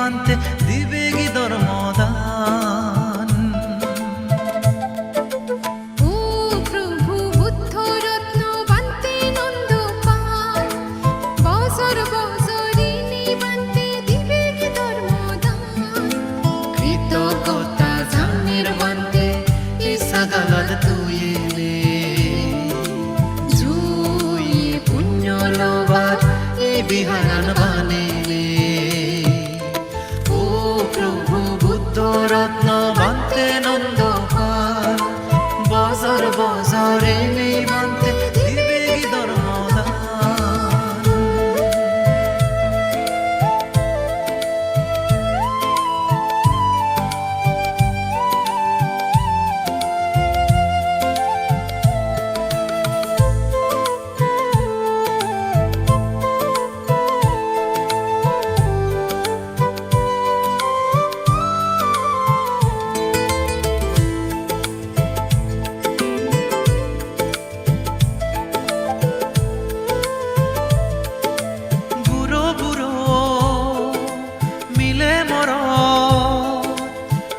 বান্তে দিবে কি ধর্মদান। বিহারান বানিলে ও প্রভু বুদ্ধ রত্ন বান্তে নন্দ পাল বজর বজরে নেই বান্তে দিবে কি ধর্মদান।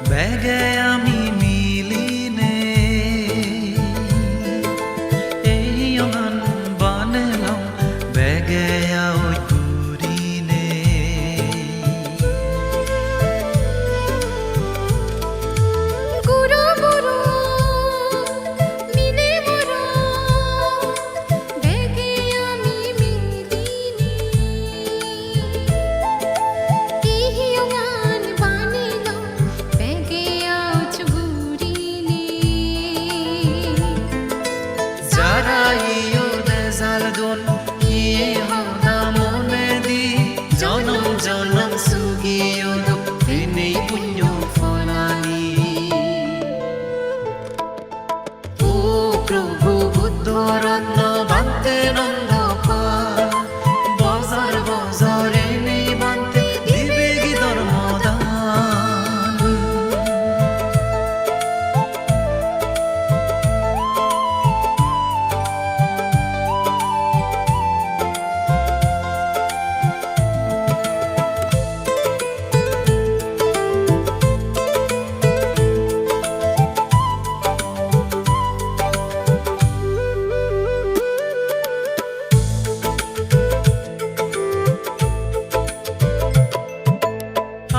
বেগে আমি মিলিনে এই অগান বানেলাম বেগে ওই ঘুরিনে জনম জনম সুগিও নেই পুণ্য ফলানি ও প্রভু বুদ্ধ রত্ন বান্তে নন্দ পাল বজর বজরে নেই বান্তে দিবে কি ধর্মদান।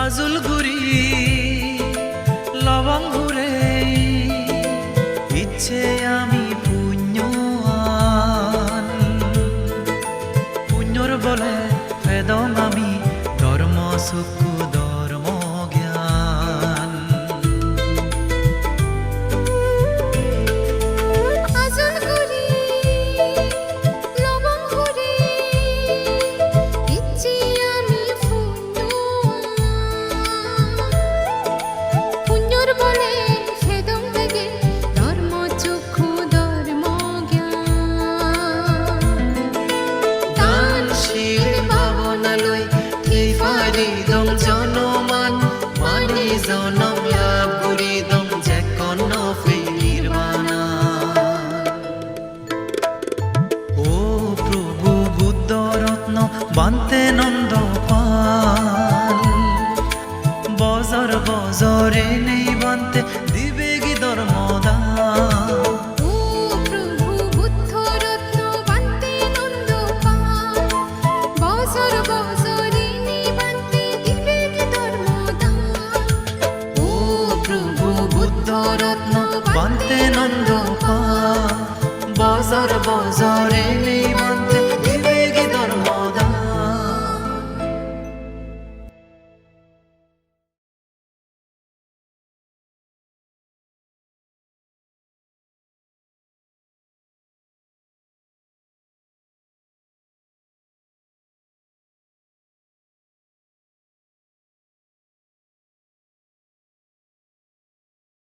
আজুল ঘুরি লবং ঘুরে ইচ্ছে আমি পুণ্যবান পুণ্যর বলে ফেদং আমি ধর্ম সুখ ধর্ম জ্ঞান। জনমান মানে জনম লাভ করি দম যে কোন নির্বাণা ও প্রভু বুদ্ধ রত্ন বান্তে নন্দ পাল বজর বজরে নেই বান্তে দিবে কি ধর্মদান। বান্তে নন্দ পাল বজর বজরে